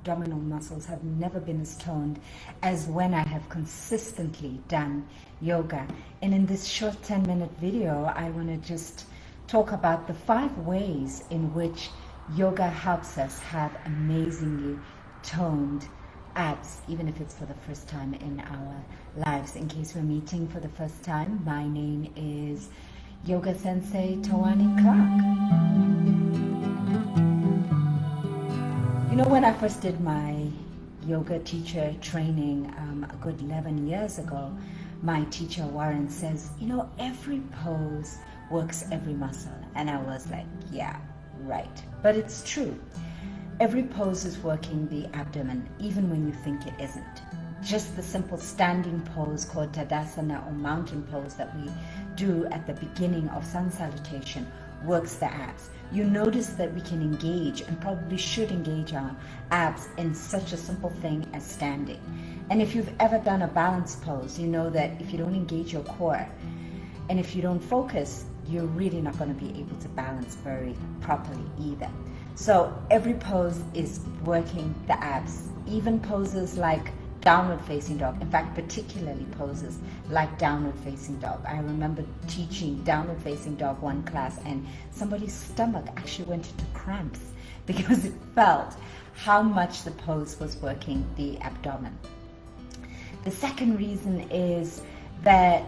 abdominal muscles have never been as toned as when I have consistently done yoga. And in this short 10-minute video, I want to just talk about the 5 ways in which yoga helps us have amazingly toned abs, even if it's for the first time in our lives. In case we're meeting for the first time, my name is Yoga Sensei Towani Clarke. You know, when I first did my yoga teacher training a good 11 years ago, my teacher Warren says, you know, every pose works every muscle. And I was like, yeah, right. But it's true. Every pose is working the abdomen, even when you think it isn't. Just the simple standing pose called Tadasana or mountain pose that we do at the beginning of sun salutation works the abs. You notice that we can engage and probably should engage our abs in such a simple thing as standing. And if you've ever done a balance pose, you know that if you don't engage your core and if you don't focus, you're really not going to be able to balance very properly either. So every pose is working the abs, even poses like downward facing dog. In fact, particularly poses like downward facing dog. I remember teaching downward facing dog one class and somebody's stomach actually went into cramps because it felt how much the pose was working the abdomen. The second reason is that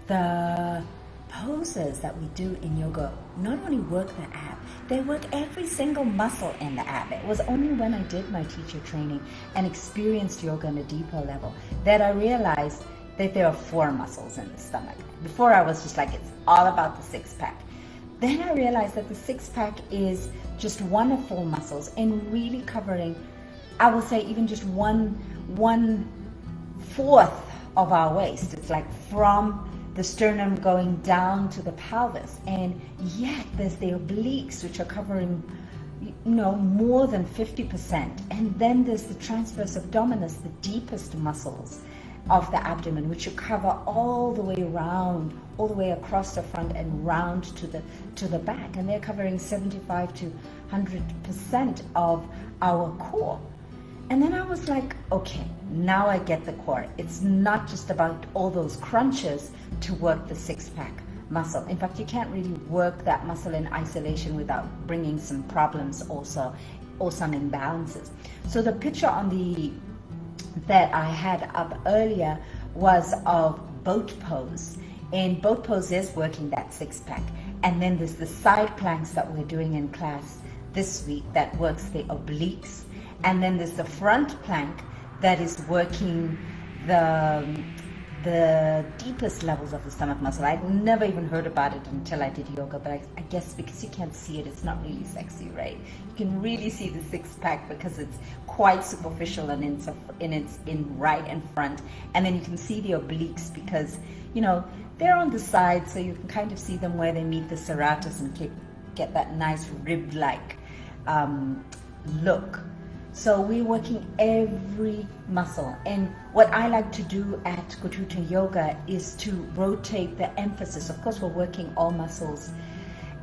the poses that we do in yoga not only work the ab, they work every single muscle in the ab. It was only when I did my teacher training and experienced yoga on a deeper level that I realized that there are 4 muscles in the stomach. Before I was just like, it's all about the 6-pack. Then I realized that the 6-pack is just one of 4 muscles and really covering, I will say, even just 1/4 of our waist. It's like from the sternum going down to the pelvis, and yet there's the obliques, which are covering, you know, more than 50%, and then there's the transverse abdominis, the deepest muscles of the abdomen, which you cover all the way around, all the way across the front and round to the back, and they're covering 75 to 100% of our core. And then I was like, okay, now I get the core. It's not just about all those crunches to work the 6-pack muscle. In fact, you can't really work that muscle in isolation without bringing some problems also, or some imbalances. So the picture on that I had up earlier was of boat pose. And boat pose is working that 6-pack. And then there's the side planks that we're doing in class this week that works the obliques. And then there's the front plank that is working the deepest levels of the stomach muscle. I'd never even heard about it until I did yoga, but I guess because you can't see it, it's not really sexy, right? You can really see the 6-pack because it's quite superficial and it's in right and front. And then you can see the obliques because, you know, they're on the side, so you can kind of see them where they meet the serratus and get that nice rib-like look. So we're working every muscle. And what I like to do at Kotruta Yoga is to rotate the emphasis. Of course, we're working all muscles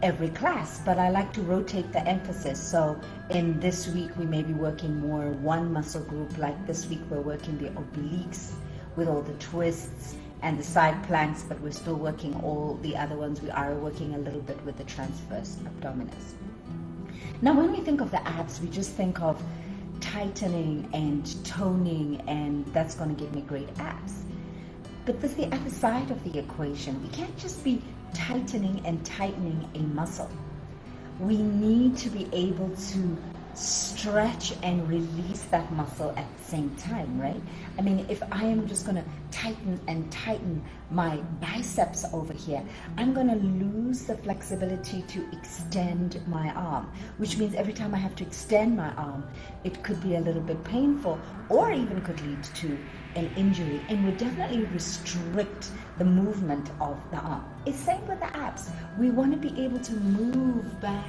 every class, but I like to rotate the emphasis. So in this week, we may be working more one muscle group. Like this week, we're working the obliques with all the twists and the side planks, but we're still working all the other ones. We are working a little bit with the transverse abdominis. Now, when we think of the abs, we just think of tightening and toning, and that's going to give me great abs. But there's the other side of the equation. We can't just be tightening and tightening a muscle. We need to be able to stretch and release that muscle at the same time, right? I mean, if I am just going to tighten and tighten my biceps over here, I'm going to lose the flexibility to extend my arm, which means every time I have to extend my arm, it could be a little bit painful or even could lead to an injury, and would definitely restrict the movement of the arm. It's same with the abs. We want to be able to move back,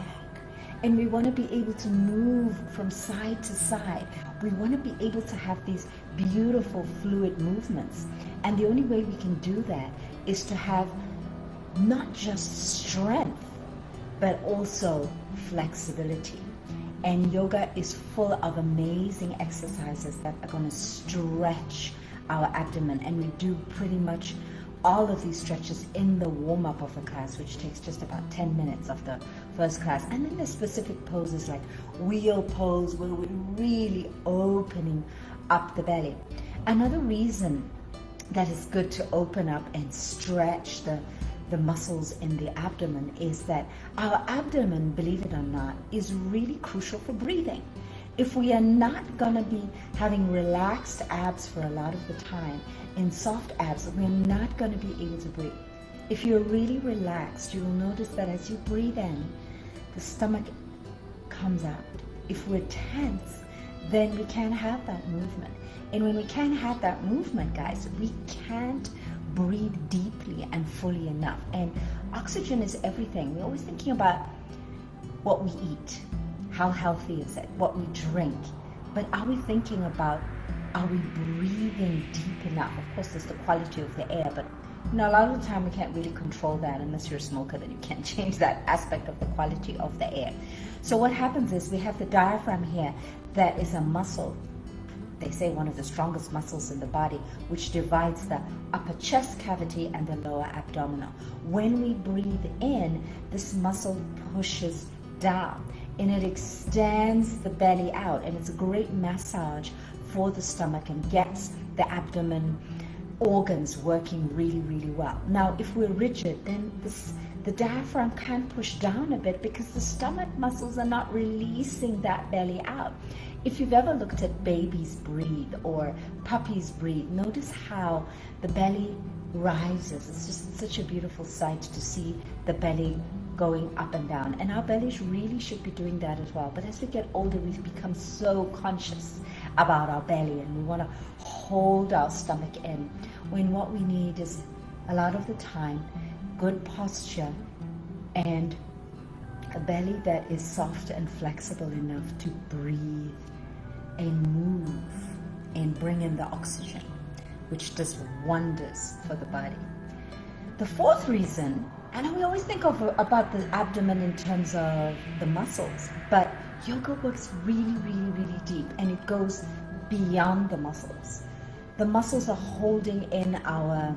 and we want to be able to move from side to side. We want to be able to have these beautiful fluid movements. And the only way we can do that is to have not just strength, but also flexibility. And yoga is full of amazing exercises that are going to stretch our abdomen. And we do pretty much all of these stretches in the warm-up of the class, which takes just about 10 minutes of the first class. And then there's specific poses like wheel pose, where we're really opening up the belly. Another reason that is good to open up and stretch the muscles in the abdomen is that our abdomen, believe it or not, is really crucial for breathing. If we are not going to be having relaxed abs for a lot of the time, in soft abs, we're not going to be able to breathe. If you're really relaxed, you will notice that as you breathe in, the stomach comes out. If we're tense, then we can't have that movement. And when we can't have that movement, guys, we can't breathe deeply and fully enough. And oxygen is everything. We're always thinking about what we eat, how healthy is it, what we drink. But are we thinking about, are we breathing deep enough? Of course, there's the quality of the air, but a lot of the time we can't really control that. Unless you're a smoker, then you can't change that aspect of the quality of the air. So what happens is we have the diaphragm here that is a muscle. They say one of the strongest muscles in the body, which divides the upper chest cavity and the lower abdominal. When we breathe in, this muscle pushes down and it extends the belly out, and it's a great massage for the stomach and gets the abdomen organs working really, really well. Now, if we're rigid, then the diaphragm can push down a bit because the stomach muscles are not releasing that belly out. If you've ever looked at babies breathe or puppies breathe, notice how the belly rises. It's just such a beautiful sight to see the belly going up and down. And our bellies really should be doing that as well. But as we get older, we become so conscious about our belly and we want to hold our stomach in, when what we need is a lot of the time good posture and a belly that is soft and flexible enough to breathe and move and bring in the oxygen, which does wonders for the body. The fourth reason, and we always think about the abdomen in terms of the muscles, but yoga works really, really, really deep, and it goes beyond the muscles. The muscles are holding in our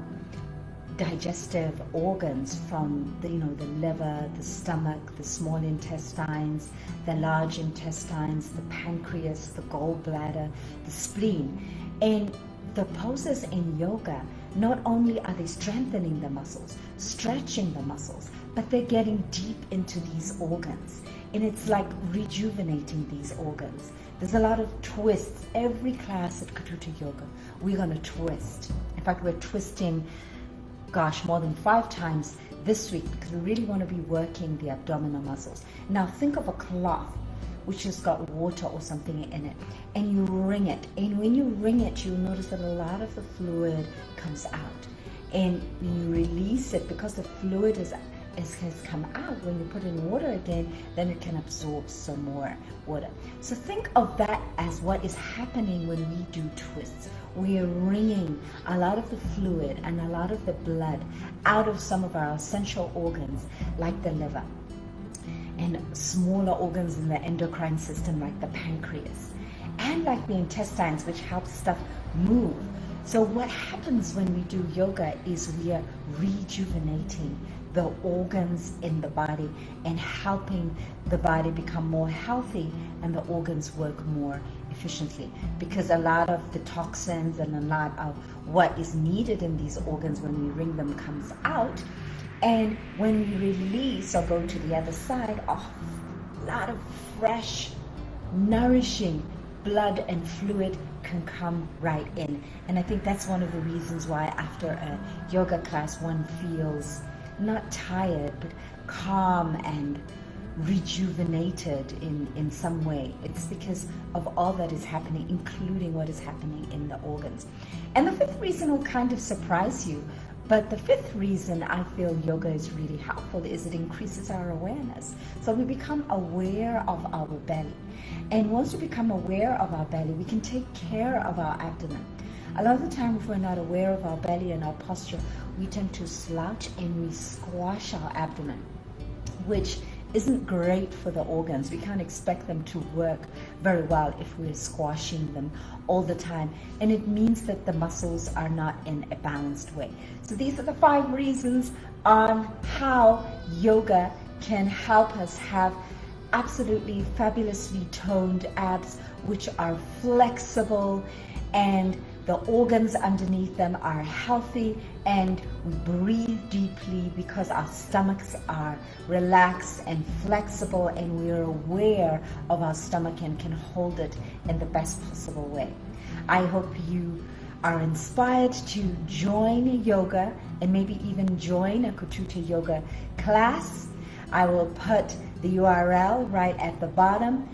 digestive organs from the liver, the stomach, the small intestines, the large intestines, the pancreas, the gallbladder, the spleen. And the poses in yoga, not only are they strengthening the muscles, stretching the muscles, but they're getting deep into these organs. And it's like rejuvenating these organs. There's a lot of twists. Every class at Katuta Yoga, we're going to twist. In fact, we're twisting, more than 5 times this week, because we really want to be working the abdominal muscles. Now think of a cloth which has got water or something in it, and you wring it. And when you wring it, you'll notice that a lot of the fluid comes out. And when you release it, because the fluid has come out, when you put in water again, then it can absorb some more water. So think of that as what is happening when we do twists. We are wringing a lot of the fluid and a lot of the blood out of some of our essential organs, like the liver, and smaller organs in the endocrine system, like the pancreas, and like the intestines, which help stuff move. So what happens when we do yoga is we are rejuvenating the organs in the body and helping the body become more healthy and the organs work more efficiently, because a lot of the toxins and a lot of what is needed in these organs when we wring them comes out. And when we release or go to the other side, a lot of fresh, nourishing blood and fluid can come right in. And I think that's one of the reasons why after a yoga class one feels not tired, but calm and rejuvenated in some way. It's because of all that is happening, including what is happening in the organs. And the fifth reason will kind of surprise you, but the fifth reason I feel yoga is really helpful is it increases our awareness. So we become aware of our belly. And once we become aware of our belly, we can take care of our abdomen. A lot of the time, if we're not aware of our belly and our posture, we tend to slouch and we squash our abdomen, which isn't great for the organs. We can't expect them to work very well if we're squashing them all the time. And it means that the muscles are not in a balanced way. So these are the 5 reasons on how yoga can help us have absolutely fabulously toned abs, which are flexible, and the organs underneath them are healthy, and we breathe deeply because our stomachs are relaxed and flexible, and we're aware of our stomach and can hold it in the best possible way. I hope you are inspired to join yoga and maybe even join a Katuta yoga class. I will put the URL right at the bottom.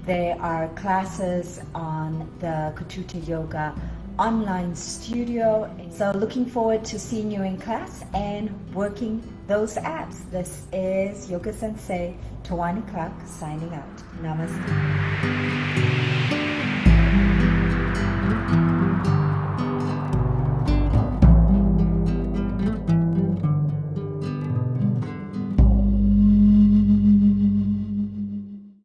There are classes on the Katuta Yoga online studio. So looking forward to seeing you in class and working those abs. This is Yoga Sensei Towani Clarke signing out. Namaste.